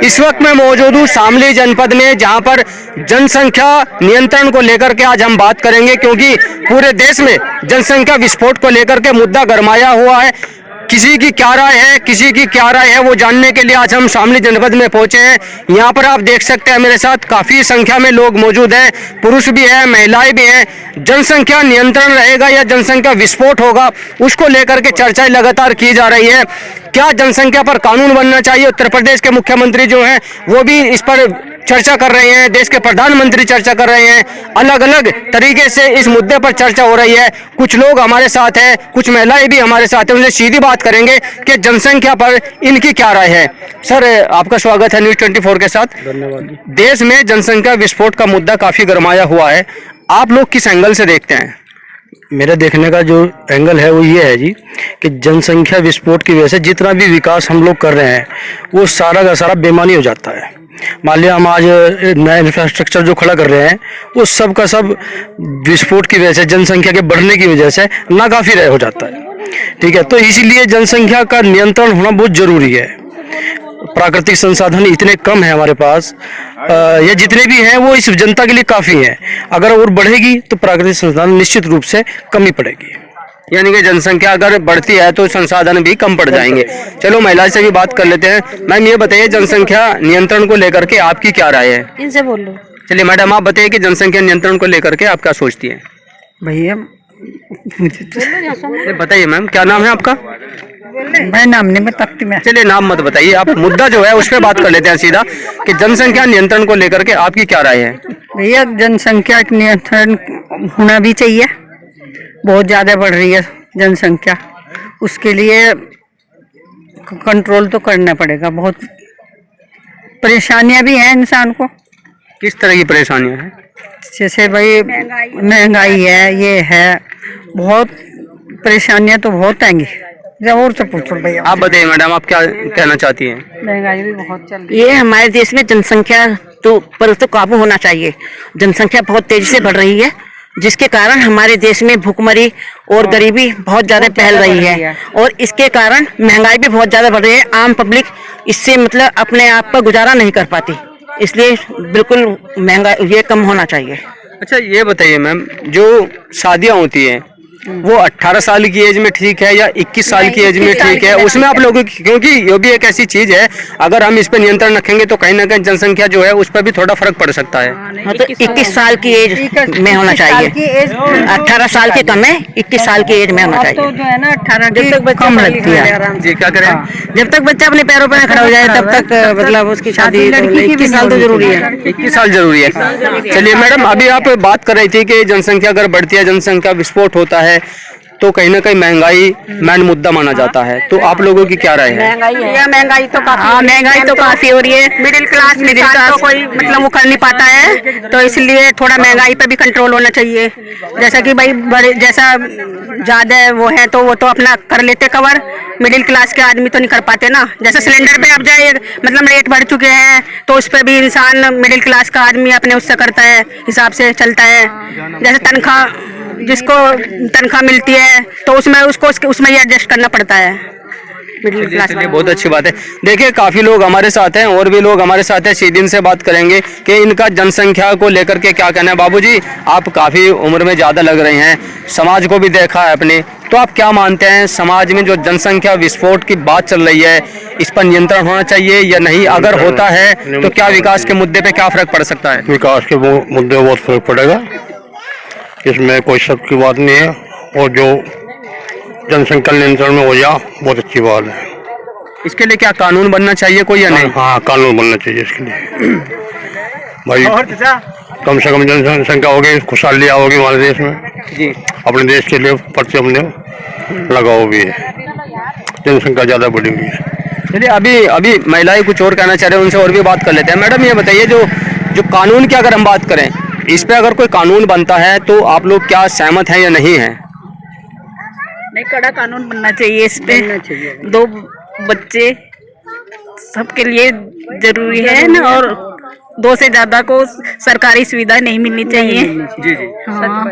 इस वक्त मैं मौजूद हूँ शामली जनपद में, जहां पर जनसंख्या नियंत्रण को लेकर के आज हम बात करेंगे, क्योंकि पूरे देश में जनसंख्या विस्फोट को लेकर के मुद्दा गरमाया हुआ है। किसी की क्या राय है वो जानने के लिए आज हम शामली जनपद में पहुंचे हैं। यहाँ पर आप देख सकते हैं मेरे साथ काफी संख्या में लोग मौजूद हैं, पुरुष भी हैं, महिलाएं भी हैं। जनसंख्या नियंत्रण रहेगा या जनसंख्या विस्फोट होगा, उसको लेकर के चर्चाएं लगातार की जा रही है। क्या जनसंख्या पर कानून बनना चाहिए? उत्तर प्रदेश के मुख्यमंत्री जो हैं वो भी इस पर चर्चा कर रहे हैं, देश के प्रधानमंत्री चर्चा कर रहे हैं, अलग अलग तरीके से इस मुद्दे पर चर्चा हो रही है। कुछ लोग हमारे साथ हैं, कुछ महिलाएं भी हमारे साथ हैं, उनसे सीधी बात करेंगे कि जनसंख्या पर इनकी क्या राय है। सर, आपका स्वागत है न्यूज़ 24 के साथ। धन्यवाद। देश में जनसंख्या विस्फोट का मुद्दा काफी गरमाया हुआ है, आप लोग किस एंगल से देखते हैं? मेरा देखने का जो एंगल है वो ये है जी कि जनसंख्या विस्फोट की वजह से जितना भी विकास हम लोग कर रहे हैं वो सारा का सारा बेमानी हो जाता है। मान लिया हम आज नया इंफ्रास्ट्रक्चर जो खड़ा कर रहे हैं वो सब का सब विस्फोट की वजह से, जनसंख्या के बढ़ने की वजह से नाकाफी हो जाता है। ठीक है, तो इसीलिए जनसंख्या का नियंत्रण होना बहुत जरूरी है। प्राकृतिक संसाधन इतने कम है हमारे पास, ये जितने भी हैं वो इस जनता के लिए काफ़ी हैं। अगर और बढ़ेगी तो प्राकृतिक संसाधन निश्चित रूप से कमी पड़ेगी। यानी कि जनसंख्या अगर बढ़ती है तो संसाधन भी कम पड़ जाएंगे। चलो महिला से भी बात कर लेते हैं। मैम, ये बताइए जनसंख्या नियंत्रण को लेकर के आपकी क्या राय है? इनसे बोल लो। चलिए मैडम, आप बताइए कि जनसंख्या नियंत्रण को लेकर के आप क्या सोचती हैं? भैया बताइए मैम, क्या नाम है आपका? मैं नाम नहीं बताती मैं। चलिए नाम मत बताइए, आप मुद्दा जो है उस पर बात कर लेते हैं सीधा कि जनसंख्या नियंत्रण को लेकर के आपकी क्या राय है? भैया जनसंख्या नियंत्रण होना भी चाहिए, बहुत ज़्यादा बढ़ रही है जनसंख्या, उसके लिए कंट्रोल तो करना पड़ेगा। बहुत परेशानियां भी हैं इंसान को। किस तरह की परेशानियां हैं? जैसे भाई महंगाई है, ये है, बहुत परेशानियां तो बहुत आएंगी। जब और से पूछो भैया। आप बताइए मैडम, आप क्या कहना चाहती हैं? महंगाई भी बहुत चल रही ये हमारे देश में जनसंख्या पर तो काबू होना चाहिए। जनसंख्या बहुत तेजी से बढ़ रही है, जिसके कारण हमारे देश में भुखमरी और गरीबी बहुत ज़्यादा फैल रही है, और इसके कारण महंगाई भी बहुत ज़्यादा बढ़ रही है। आम पब्लिक इससे मतलब अपने आप पर गुजारा नहीं कर पाती, इसलिए बिल्कुल महंगा ये कम होना चाहिए। अच्छा, ये बताइए मैम, जो शादियां होती हैं वो 18 साल की एज में ठीक है या 21 साल की एज में ठीक है? उसमें आप लोगों की, क्योंकि ये भी एक ऐसी चीज है, अगर हम इस पे नियंत्रण रखेंगे तो कहीं ना कहीं जनसंख्या जो है उस पर भी थोड़ा फर्क पड़ सकता है। हाँ, तो 21 साल की एज में होना चाहिए। 18 साल के कम है, 21 साल की एज में होना चाहिए। तो जो है ना 18 जब तक बच्चा कम लगती है। जी, क्या करें? जब तक बच्चा अपने पैरों पर खड़ा हो जाए तब तक मतलब उसकी शादी 21 साल तो जरूरी है। 21 साल जरूरी है। चलिए मैडम, अभी आप बात कर रही थी कि जनसंख्या अगर बढ़ती है, जनसंख्या विस्फोट होता है तो कहीं ना कहीं महंगाई मेन मुद्दा माना जाता है, तो आप लोगों की क्या राय है? महंगाई तो काफी हो रही है। मिडिल क्लास कोई मतलब वो कर नहीं पाता है, तो इसलिए थोड़ा महंगाई पे भी कंट्रोल होना चाहिए। जैसा कि भाई बड़े जैसा ज्यादा वो है तो वो तो अपना कर लेते कवर, मिडिल क्लास के आदमी तो नहीं कर पाते ना। जैसे सिलेंडर पे अब जाए मतलब रेट बढ़ चुके हैं, तो उस पर भी इंसान मिडिल क्लास का आदमी अपने उससे करता है, हिसाब से चलता है। जैसे तनख्वाह, जिसको तनख्वाह मिलती है तो उसमें उसको उसमें ही एडजस्ट करना पड़ता है मिडिल क्लास। बहुत अच्छी बात है। देखिए, काफी लोग हमारे साथ हैं और भी लोग हमारे साथ हैं, सीधे इनसे बात करेंगे कि इनका जनसंख्या को लेकर के क्या कहना है। बाबूजी, आप काफी उम्र में ज्यादा लग रहे हैं, समाज को भी देखा है अपने, तो आप क्या मानते हैं समाज में जो जनसंख्या विस्फोट की बात चल रही है, इस पर नियंत्रण होना चाहिए या नहीं? अगर होता है तो क्या विकास के मुद्दे पे क्या फर्क पड़ सकता है? विकास के मुद्दे में बहुत फर्क पड़ेगा, इसमें कोई शक की बात नहीं है। और जो जनसंख्या नियंत्रण में हो जा बहुत अच्छी बात है। इसके लिए क्या कानून बनना चाहिए कोई या नहीं? हाँ, कानून बनना चाहिए इसके लिए। भाई कम से कम जनसंख्या होगी, खुशहाली होगी हमारे देश में। जी, अपने देश के लिए पर्चे हमने लगाओ भी है, जनसंख्या ज़्यादा बढ़ी हुई है। चलिए अभी महिलाएं कुछ और कहना चाह रहे हैं, उनसे और भी बात कर लेते हैं। मैडम, ये बताइए, जो कानून की अगर हम बात करें, इस पे अगर कोई कानून बनता है तो आप लोग क्या सहमत हैं या नहीं हैं? नहीं, कड़ा कानून बनना चाहिए इस पे। 2 बच्चे सबके लिए जरूरी है ना, और 2 से ज्यादा को सरकारी सुविधा नहीं मिलनी चाहिए। जी जी, हाँ,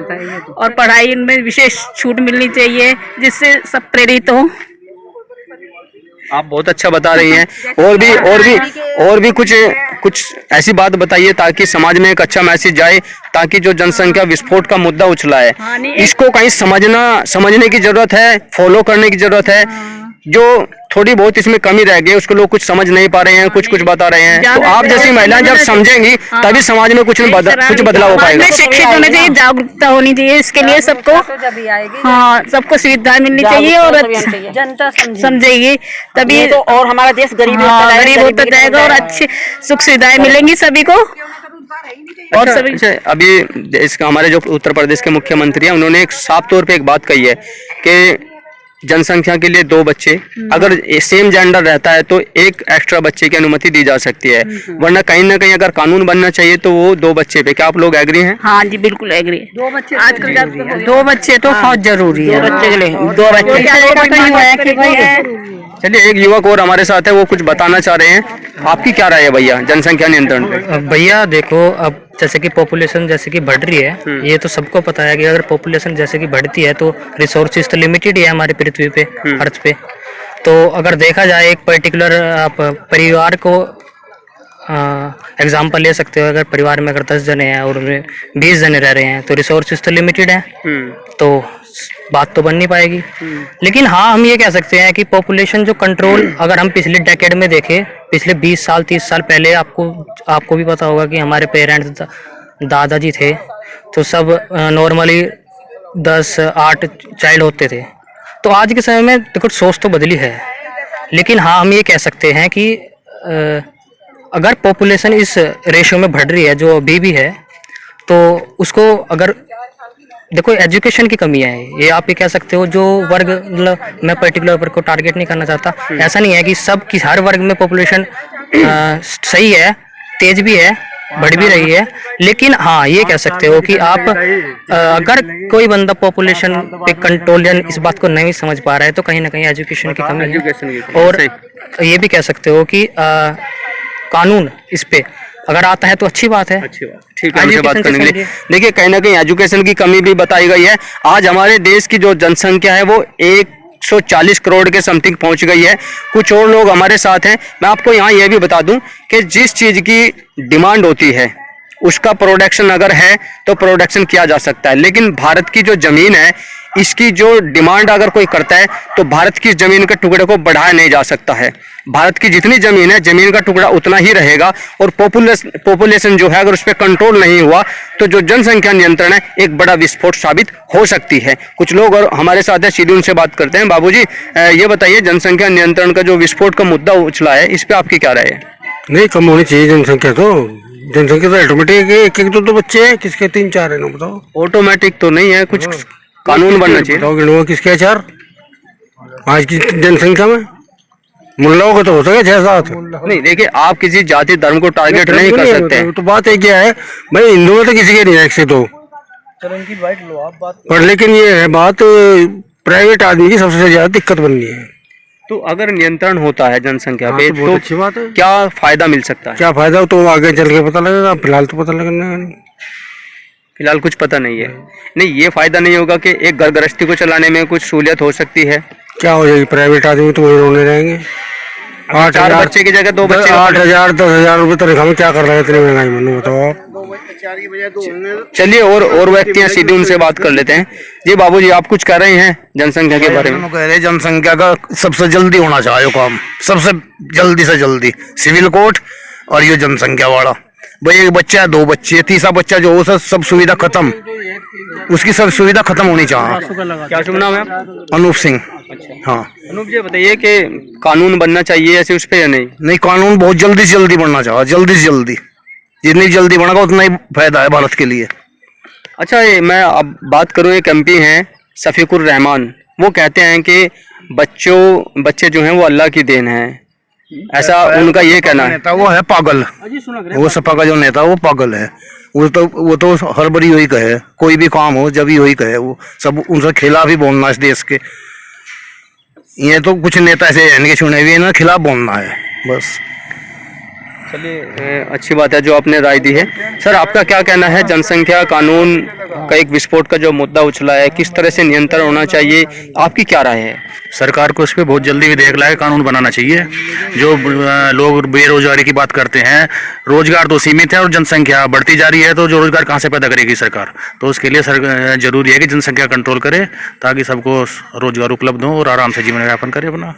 और पढ़ाई में विशेष छूट मिलनी चाहिए, जिससे सब प्रेरित हो। आप बहुत अच्छा बता रही हैं। और भी कुछ ऐसी बात बताइए ताकि समाज में एक अच्छा मैसेज जाए, ताकि जो जनसंख्या विस्फोट का मुद्दा उछला है इसको कहीं समझने की जरूरत है, फॉलो करने की जरूरत है। जो थोड़ी बहुत इसमें कमी रह गई उसको लोग कुछ समझ नहीं पा रहे हैं, कुछ बता रहे हैं। तो आप जैसी महिलाएं जब समझेंगी तभी समाज में कुछ बदलाव हो पाएगा। शिक्षित होना चाहिए, जागरूकता होनी चाहिए, इसके लिए सबको हाँ सबको सुविधा मिलनी चाहिए और जनता समझेगी तभी तो और हमारा देश गरीब होता जाएगा और अच्छी सुख सुविधाएं मिलेंगी सभी को। और सभी अभी इसका हमारे जो उत्तर प्रदेश के मुख्यमंत्री हैं उन्होंने एक साफ तौर पे एक बात कही है कि जनसंख्या के लिए 2 बच्चे, अगर सेम जेंडर रहता है तो एक एक्स्ट्रा बच्चे की अनुमति दी जा सकती है, वरना कहीं ना कहीं अगर कानून बनना चाहिए तो वो 2 बच्चे पे। क्या आप लोग एग्री हैं? हाँ जी बिल्कुल एग्री। 2 बच्चे आजकल 2 बच्चे तो बहुत जरूरी है। 2 बच्चे के लिए 2 बच्चे। चलिए एक युवक और हमारे साथ है, वो कुछ बताना चाह रहे हैं। आपकी क्या राय है भैया जनसंख्या नियंत्रण पे? भैया देखो, अब जैसे कि पॉपुलेशन जैसे कि बढ़ रही है, ये तो सबको पता है कि अगर पॉपुलेशन जैसे कि बढ़ती है तो रिसोर्सेज तो लिमिटेड ही है हमारी पृथ्वी पे, अर्थ पे। तो अगर देखा जाए एक पर्टिकुलर आप परिवार को एग्जाम्पल ले सकते हो, अगर परिवार में अगर 10 जने हैं और उनमें 20 जने रह रहे हैं तो रिसोर्सेज तो लिमिटेड है, तो बात तो बन नहीं पाएगी। लेकिन हाँ, हम ये कह सकते हैं कि पॉपुलेशन जो कंट्रोल अगर हम पिछले डेकेड में देखें, पिछले 20 साल 30 साल पहले आपको भी पता होगा कि हमारे पेरेंट्स दादाजी थे तो सब नॉर्मली 10-8 चाइल्ड होते थे। तो आज के समय में देखो सोच तो बदली है, लेकिन हाँ हम ये कह सकते हैं कि अगर पॉपुलेशन इस रेशियो में बढ़ रही है जो अभी भी है, तो उसको अगर देखो एजुकेशन की कमी है, ये आप ये कह सकते हो। जो वर्ग, मतलब मैं पर्टिकुलर वर्ग को टारगेट नहीं करना चाहता, ऐसा नहीं है कि सब की हर वर्ग में पॉपुलेशन सही है, तेज भी है, बढ़ भी रही है। लेकिन हाँ ये कह सकते हो कि आप अगर कोई बंदा पॉपुलेशन पे कंट्रोल या इस बात को नहीं समझ पा रहा है तो कहीं ना कहीं एजुकेशन की कमी है। और ये भी कह सकते हो कि कानून इस पे अगर आता है तो अच्छी बात है। ठीक है, हमसे बात करने के लिए। देखिए कहीं ना कहीं एजुकेशन की कमी भी बताई गई है। आज हमारे देश की जो जनसंख्या है वो 140 करोड़ के समथिंग पहुंच गई है। कुछ और लोग हमारे साथ हैं। मैं आपको यहाँ ये भी बता दूं कि जिस चीज की डिमांड होती है उसका प्रोडक्शन अगर है तो प्रोडक्शन किया जा सकता है, लेकिन भारत की जो जमीन है इसकी जो डिमांड अगर कोई करता है तो भारत की जमीन के टुकड़े को बढ़ाया नहीं जा सकता है। भारत की जितनी जमीन है, जमीन का टुकड़ा उतना ही रहेगा। और पॉपुलेशन जो है अगर उस पर कंट्रोल नहीं हुआ तो जो जनसंख्या नियंत्रण है एक बड़ा विस्फोट साबित हो सकती है। कुछ लोग और हमारे साथ है, सीधे उनसे बात करते हैं। बाबूजी ये बताइए, जनसंख्या नियंत्रण का जो विस्फोट का मुद्दा उछला है इस पे आपकी क्या राय है? नहीं, कम होनी चाहिए जनसंख्या तो ऑटोमेटिक एक एक दो बच्चे हैं, किसके 3-4 है ना बताओ? ऑटोमेटिक तो नहीं है, कुछ कानून बनना चाहिए। बताओ गिनवा किसके 4 आज की जनसंख्या में? मुल्लाओं का तो हो सके 6-7। नहीं देखिए, आप किसी जाति धर्म को टारगेट नहीं कर सकते। तो बात है क्या है भाई, हिंदू में तो किसी के नहीं है 102, पर लेकिन ये है बात प्राइवेट आदमी की सबसे ज्यादा दिक्कत बन रही है। तो अगर नियंत्रण होता है जनसंख्या पे तो अच्छी बात है। क्या फायदा मिल सकता है? क्या फायदा तो आगे चल के पता लगेगा, फिलहाल तो पता लगना नहीं। फिलहाल कुछ पता नहीं है। नहीं, ये फायदा नहीं होगा कि एक घर गृहस्थी को चलाने में कुछ सहूलियत हो सकती है। क्या हो जाएगी, प्राइवेट आदमी तो वही रोने रहेंगे। 4 बच्चे की जगह 2 बच्चे, 8,000 10,000 रुपए तनख्वाह में क्या कर रहा है इतनी महंगाई में, बताओ आप। चलिए और व्यक्ति हैं, सीधे उनसे बात कर लेते हैं। जी बाबूजी, आप कुछ कह रहे हैं जनसंख्या के बारे में? कह रहे जनसंख्या का सबसे जल्दी होना चाहिए काम, सबसे जल्दी से जल्दी सिविल कोर्ट और ये जनसंख्या वाला। भाई एक बच्चा है, 2 बच्चे, तीसरा बच्चा जो हो सब सुविधा खत्म, उसकी सब सुविधा खत्म होनी चाहिए। क्या शुभ नाम है? अनूप सिंह। हाँ अनूप जी बताइए कि कानून बनना चाहिए ऐसे उस पे या नहीं? नहीं, कानून बहुत जल्दी से जल्दी बनना चाहिए, जल्दी से जल्दी। जितनी जल्दी बनेगा उतना ही फायदा है भारत के लिए। अच्छा, मैं अब बात करूँ, एक MP हैं शफीकुर रहमान, वो कहते हैं कि बच्चे जो हैं वो अल्लाह की देन है, ऐसा उनका ये कहना है। नेता वो है पागल, वो सपा का जो नेता वो पागल है। वो तो हर बारी यही कहे, कोई भी काम हो जब यही कहे, वो सब उनसे खिलाफ ही बोलना इस देश के। ये तो कुछ नेता ऐसे इनके चुने हुए ना, खिलाफ बोलना है बस। चलिए अच्छी बात है जो आपने राय दी है। सर आपका क्या कहना है, जनसंख्या कानून एक विस्फोट का जो मुद्दा उछला है, किस तरह से नियंत्रण होना चाहिए, आपकी क्या राय है? सरकार को इस पे बहुत जल्दी विधेयक लाए कानून बनाना चाहिए। जो लोग बेरोजगारी की बात करते हैं, रोजगार तो सीमित है और जनसंख्या बढ़ती जा रही है, तो जो रोजगार कहाँ से पैदा करेगी सरकार? तो उसके लिए जरूरी है कि जनसंख्या कंट्रोल करे ताकि सबको रोजगार उपलब्ध हो और आराम से जीवन यापन करे अपना।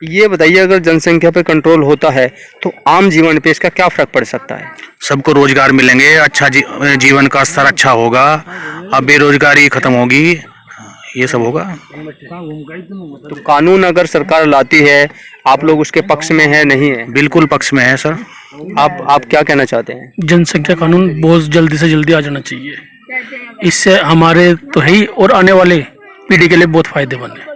ये बताइए, अगर जनसंख्या पे कंट्रोल होता है तो आम जीवन पे इसका क्या फर्क पड़ सकता है? सबको रोजगार मिलेंगे, अच्छा जीवन का स्तर अच्छा होगा, अब बेरोजगारी खत्म होगी, ये सब होगा। तो कानून अगर सरकार लाती है, आप लोग उसके पक्ष में है नहीं है? बिल्कुल पक्ष में है सर। आप क्या कहना चाहते हैं? जनसंख्या कानून बहुत जल्दी से जल्दी आ जाना चाहिए। इससे हमारे तो है ही और आने वाले पीढ़ी के लिए बहुत फायदेमंद है।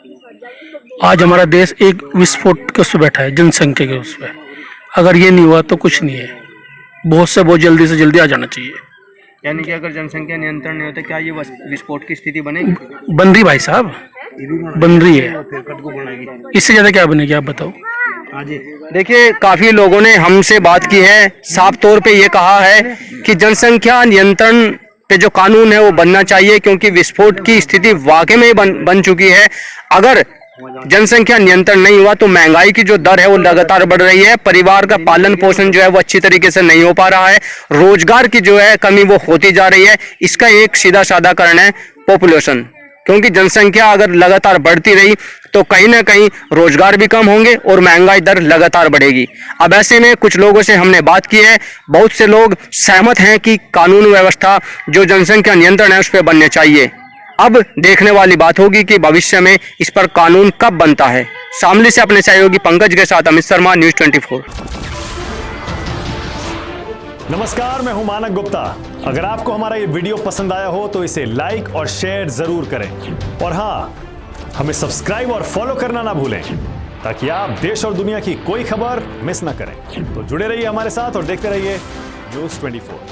आज हमारा देश एक विस्फोट के उस पर बैठा है, जनसंख्या के उस पर। अगर ये नहीं हुआ तो कुछ नहीं है। बहुत जल्दी से जल्दी आ जाना चाहिए। यानी कि अगर जनसंख्या नियंत्रण नहीं होता, क्या ये विस्फोट की स्थिति बनेगी? बन रही भाई साहब, बन रही है। इससे ज्यादा क्या बनेगी आप बताओ? देखिए, काफी लोगों ने हमसे बात की है, साफ तौर पे ये कहा है कि जनसंख्या नियंत्रण पे जो कानून है वो बनना चाहिए, क्योंकि विस्फोट की स्थिति वाकई में बन चुकी है। अगर जनसंख्या नियंत्रण नहीं हुआ तो महंगाई की जो दर है वो लगातार बढ़ रही है, परिवार का पालन पोषण जो है वो अच्छी तरीके से नहीं हो पा रहा है, रोजगार की जो है कमी वो होती जा रही है। इसका एक सीधा साधा कारण है पॉपुलेशन, क्योंकि जनसंख्या अगर लगातार बढ़ती रही तो कहीं ना कहीं रोजगार भी कम होंगे और महंगाई दर लगातार बढ़ेगी। अब ऐसे में कुछ लोगों से हमने बात की है, बहुत से लोग सहमत हैं कि कानून व्यवस्था जो जनसंख्या नियंत्रण है उस पर बनने चाहिए। अब देखने वाली बात होगी कि भविष्य में इस पर कानून कब बनता है। शामली से अपने सहयोगी पंकज के साथ अमित शर्मा, न्यूज़ 24। नमस्कार, मैं हूं मानक गुप्ता। अगर आपको हमारा ये वीडियो पसंद आया हो तो इसे लाइक और शेयर जरूर करें, और हाँ, हमें सब्सक्राइब और फॉलो करना ना भूलें ताकि आप देश और दुनिया की कोई खबर मिस ना करें। तो जुड़े रहिए हमारे साथ और देखते रहिए न्यूज़ 24।